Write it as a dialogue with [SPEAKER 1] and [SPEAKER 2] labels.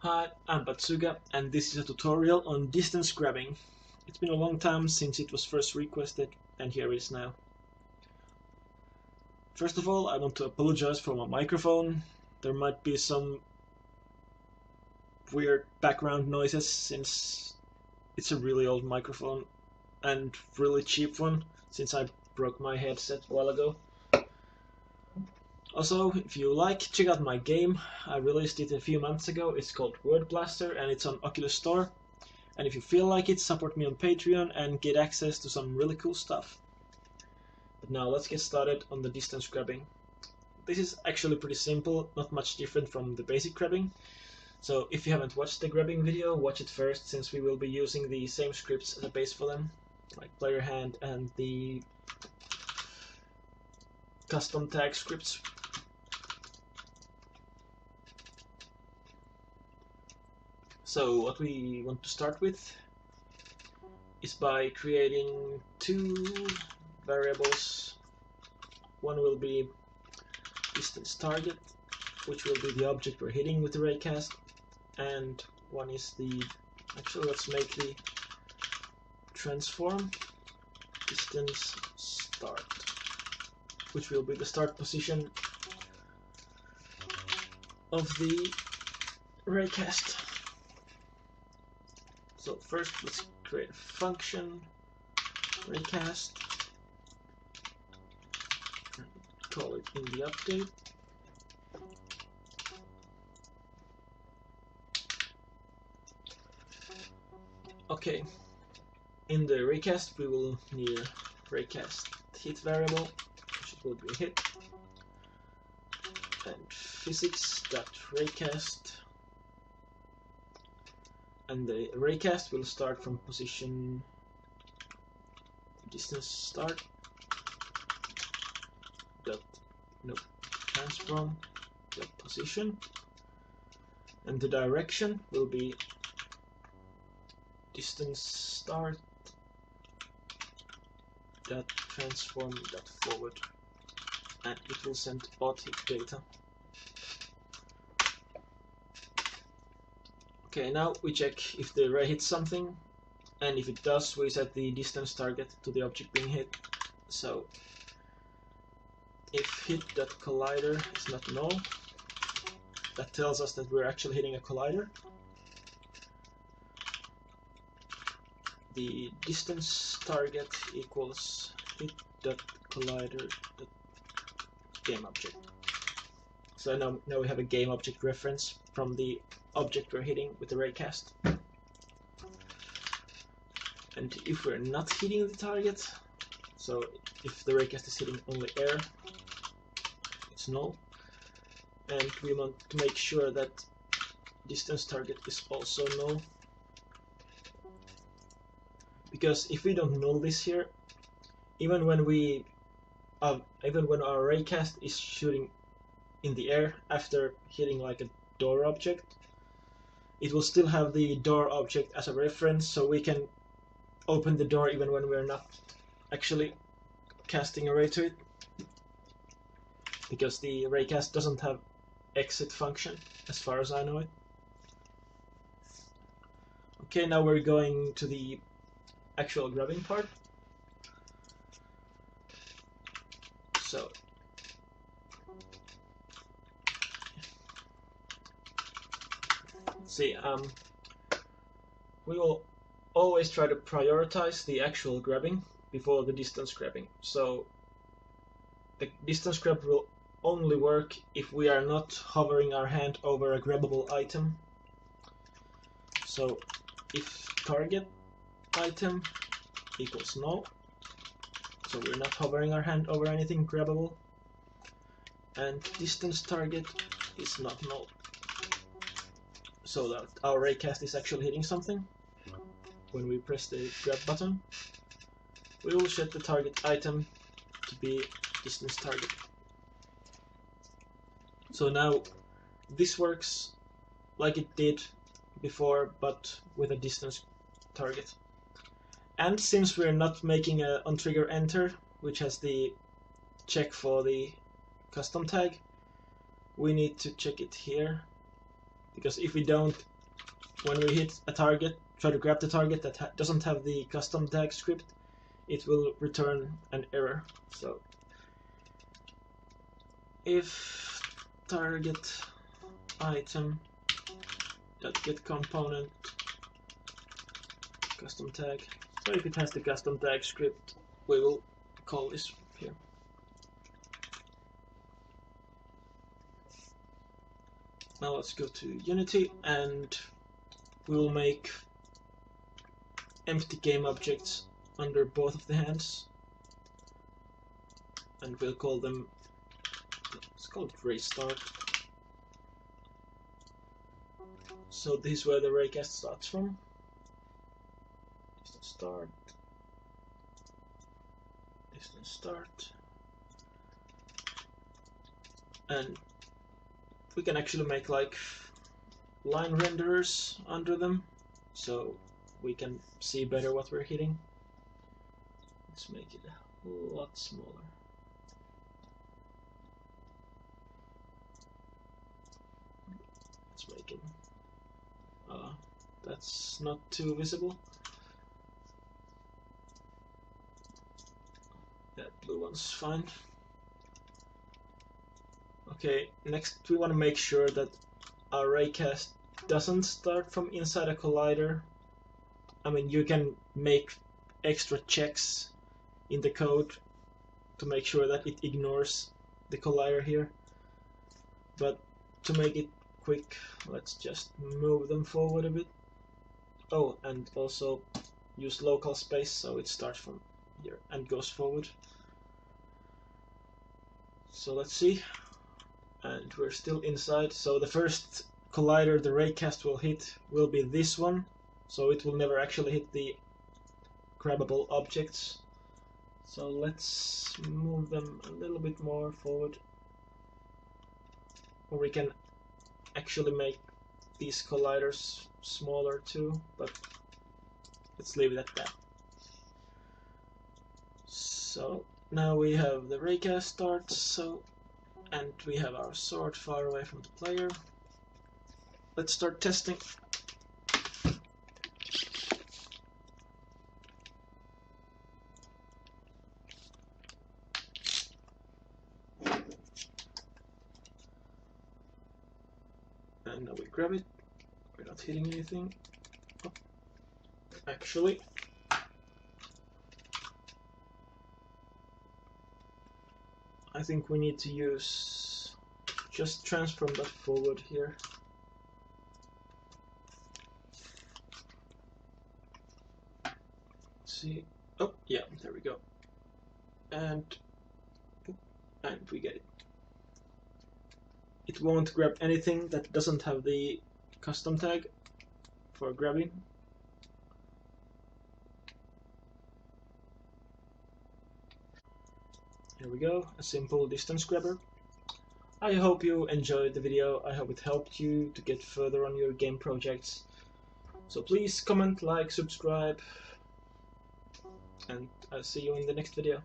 [SPEAKER 1] Hi, I'm Batsuga, and this is a tutorial on distance grabbing. It's been a long time since it was first requested, and here it is now. First of all, I want to apologize for my microphone. There might be some weird background noises since it's a really old microphone and really cheap one since I broke my headset a while ago. Also, if you like, check out my game. I released it a few months ago. It's called Word Blaster and it's on Oculus Store. And if you feel like it, support me on Patreon and get access to some really cool stuff. But now let's get started on the distance grabbing. This is actually pretty simple, not much different from the basic grabbing. So if you haven't watched the grabbing video, watch it first, since we will be using the same scripts as a base for them, like player hand and the custom tag scripts. So what we want to start with is by creating two variables. One will be distance target, which will be the object we're hitting with the raycast, and one is the, actually let's make the transform distance start, which will be the start position of the raycast. So first let's create a function raycast, call it in the update. Okay, in the raycast we will need a raycast hit variable, which will be hit, and physics.raycast, and the raycast will start from position distance start dot transform dot position, and the direction will be distance start dot transform dot forward, and it will send auth hit data. Okay, now we check if the ray hits something, and if it does, we set the distance target to the object being hit. So if hit.collider is not null, that tells us that we're actually hitting a collider. The distance target equals hit.collider.gameObject. So now we have a game object reference from the object we're hitting with the raycast. And if we're not hitting the target, so if the raycast is hitting only air, it's null. And we want to make sure that distance target is also null, because if we don't null this here, even when our raycast is shooting in the air after hitting like a door object, it will still have the door object as a reference, so we can open the door even when we're not actually casting a ray to it, because the raycast doesn't have exit function as far as I know it. Okay, now we're going to the actual grabbing part. So see, we will always try to prioritize the actual grabbing before the distance grabbing. So the distance grab will only work if we are not hovering our hand over a grabbable item. So if target item equals null, so we're not hovering our hand over anything grabbable, and distance target is not null, so that our raycast is actually hitting something. When we press the grab button, we will set the target item to be distance target. So now this works like it did before, but with a distance target. And since we're not making a onTrigger enter, which has the check for the custom tag, we need to check it here, because if we don't, when we hit a target, try to grab the target that doesn't have the custom tag script, it will return an error. So if target item dot get component custom tag, so if it has the custom tag script, we will call this here. Now let's go to Unity and we will make empty game objects under both of the hands, and we'll call them, let's call it restart. So this is where the raycast starts from. Distance start, distance start, and we can actually make like line renderers under them, so we can see better what we're hitting. Let's make it a lot smaller. Let's make it, that's not too visible. That blue one's fine. Okay, next we want to make sure that our raycast doesn't start from inside a collider. I mean, you can make extra checks in the code to make sure that it ignores the collider here, but to make it quick, let's just move them forward a bit. Oh, and also use local space so it starts from here and goes forward. So let's see, and we're still inside. So the first collider the raycast will hit will be this one, so it will never actually hit the grabbable objects. So let's move them a little bit more forward, or we can actually make these colliders smaller too, but let's leave it at that. So now we have the raycast start, so, and we have our sword far away from the player. Let's start testing. And now we grab it. We're not hitting anything. Oh. Actually, I think we need to use just transform that forward here. Let's see. Oh, yeah, there we go. And we get it. It won't grab anything that doesn't have the custom tag for grabbing. Here we go, a simple distance grabber. I hope you enjoyed the video. I hope it helped you to get further on your game projects. So please comment, like, subscribe, and I'll see you in the next video.